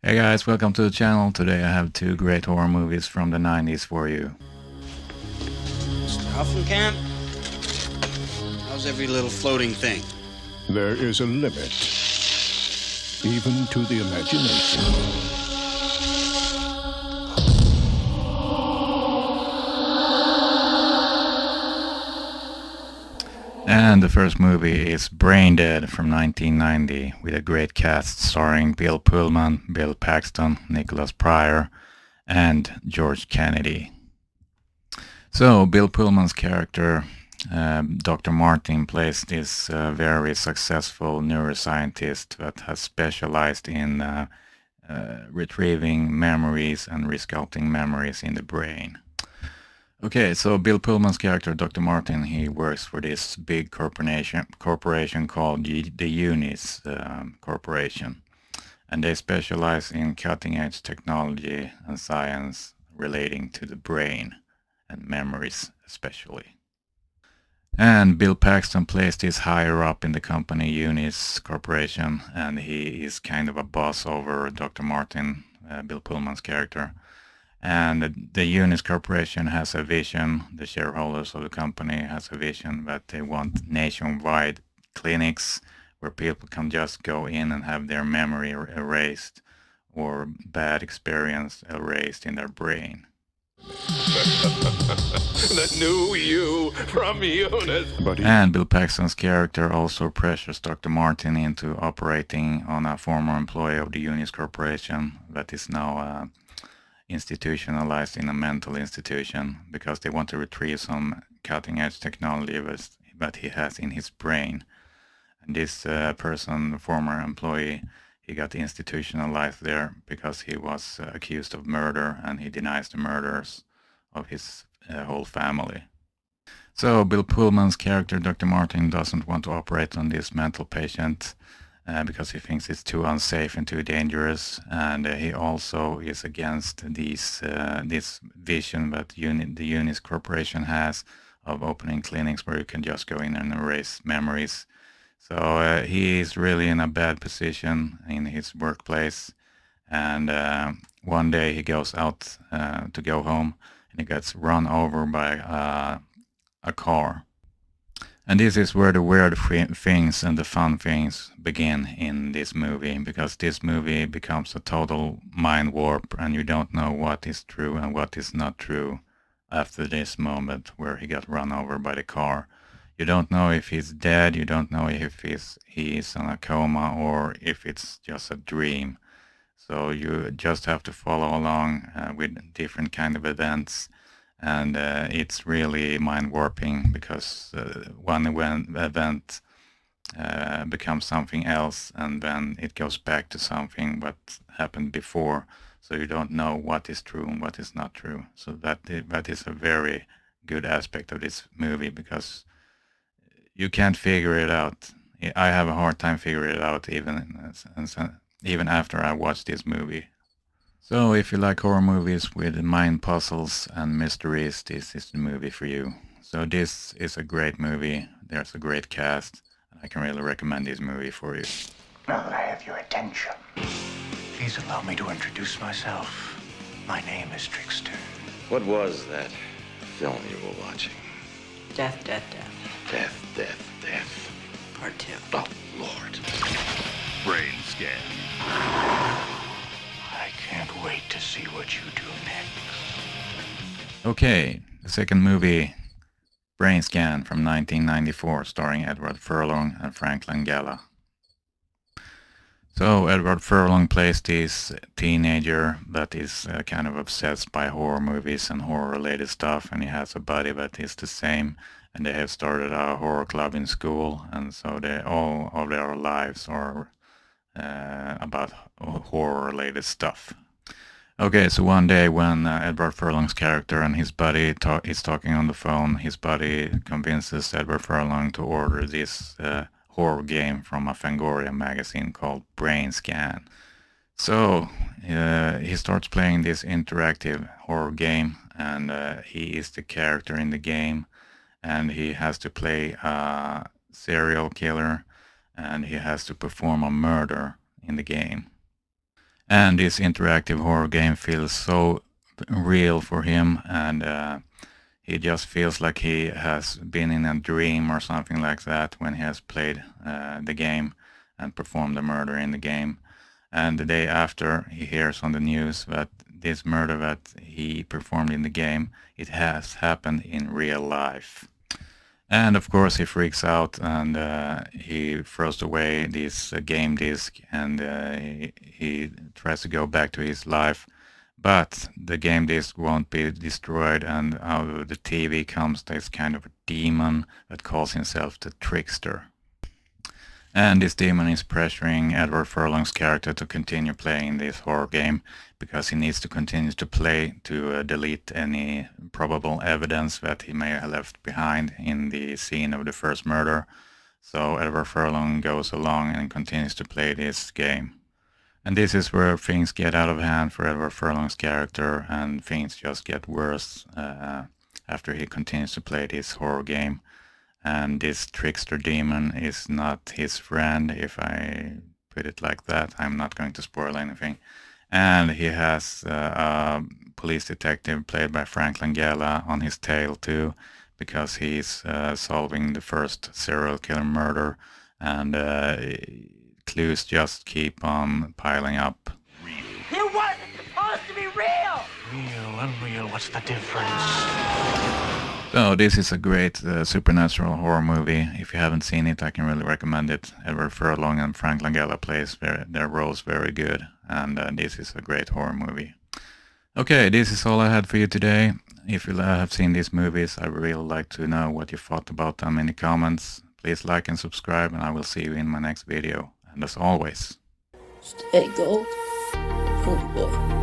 Hey guys, welcome to the channel. Today I have two great horror movies from the 90s for you. Mr. Huffenkamp? How's every little floating thing? There is a limit, even to the imagination. And the first movie is Brain Dead from 1990 with a great cast starring Bill Pullman, Bill Paxton, Nicholas Pryor, and George Kennedy. So Bill Pullman's character, Dr. Martin, plays this very successful neuroscientist that has specialized in retrieving memories and resculpting memories in the brain. Okay, so Bill Pullman's character, Dr. Martin, he works for this big corporation called the Unis Corporation. And they specialize in cutting-edge technology and science relating to the brain and memories especially. And Bill Paxton plays this higher up in the company Unis Corporation, and he is kind of a boss over Dr. Martin, Bill Pullman's character. And the Unis Corporation has a vision, the shareholders of the company has a vision that they want nationwide clinics where people can just go in and have their memory erased or bad experience erased in their brain. The new you from Eunice. And Bill Paxton's character also pressures Dr. Martin into operating on a former employee of the Unis Corporation that is now institutionalized in a mental institution because they want to retrieve some cutting-edge technology that he has in his brain. And this person, the former employee, he got institutionalized there because he was accused of murder, and he denies the murders of his whole family. So Bill Pullman's character, Dr. Martin, doesn't want to operate on this mental patient because he thinks it's too unsafe and too dangerous, and he also is against this vision that the Unis Corporation has of opening clinics where you can just go in and erase memories. So he is really in a bad position in his workplace, and one day he goes out to go home, and he gets run over by a car. And this is where the weird things and the fun things begin in this movie, because this movie becomes a total mind warp, and you don't know what is true and what is not true after this moment where he got run over by the car. You don't know if he's dead, you don't know if he's in a coma, or if it's just a dream. So you just have to follow along with different kind of events. And it's really mind-warping because one event becomes something else, and then it goes back to something what happened before. So you don't know what is true and what is not true. So that is a very good aspect of this movie, because you can't figure it out. I have a hard time figuring it out even after I watched this movie. So if you like horror movies with mind puzzles and mysteries, this is the movie for you. So this is a great movie. There's a great cast. I can really recommend this movie for you. Now that I have your attention, please allow me to introduce myself. My name is Trickster. What was that film you were watching? Death, death, death. Death, death, death. Part 2. Oh, Lord. Brainscan. I can't wait to see what you do next. Okay, the second movie, Brainscan from 1994, starring Edward Furlong and Frank Langella. So Edward Furlong plays this teenager that is kind of obsessed by horror movies and horror-related stuff, and he has a buddy that is the same, and they have started a horror club in school, and so all of their lives are about horror-related stuff. Okay, so one day when Edward Furlong's character and his buddy is talking on the phone, his buddy convinces Edward Furlong to order this horror game from a Fangoria magazine called Brainscan. So he starts playing this interactive horror game, and he is the character in the game, and he has to play a serial killer, and he has to perform a murder in the game. And this interactive horror game feels so real for him, and he just feels like he has been in a dream or something like that when he has played the game and performed the murder in the game. And the day after, he hears on the news that this murder that he performed in the game, it has happened in real life. And of course he freaks out, and he throws away this game disc, and he tries to go back to his life. But the game disc won't be destroyed, and out of the TV comes this kind of a demon that calls himself the Trickster. And this demon is pressuring Edward Furlong's character to continue playing this horror game because he needs to continue to play to delete any probable evidence that he may have left behind in the scene of the first murder. So Edward Furlong goes along and continues to play this game. And this is where things get out of hand for Edward Furlong's character, and things just get worse after he continues to play this horror game. And this trickster demon is not his friend, if I put it like that. I'm not going to spoil anything. And he has a police detective played by Frank Langella on his tail too, because he's solving the first serial killer murder, and clues just keep on piling up. It wasn't supposed to be real! Real, unreal, what's the difference? So this is a great supernatural horror movie. If you haven't seen it, I can really recommend it. Edward Furlong and Frank Langella plays their roles very good, and this is a great horror movie. Okay, this is all I had for you today. If you have seen these movies, I would really like to know what you thought about them in the comments. Please like and subscribe, and I will see you in my next video. And as always, stay gold. Good boy.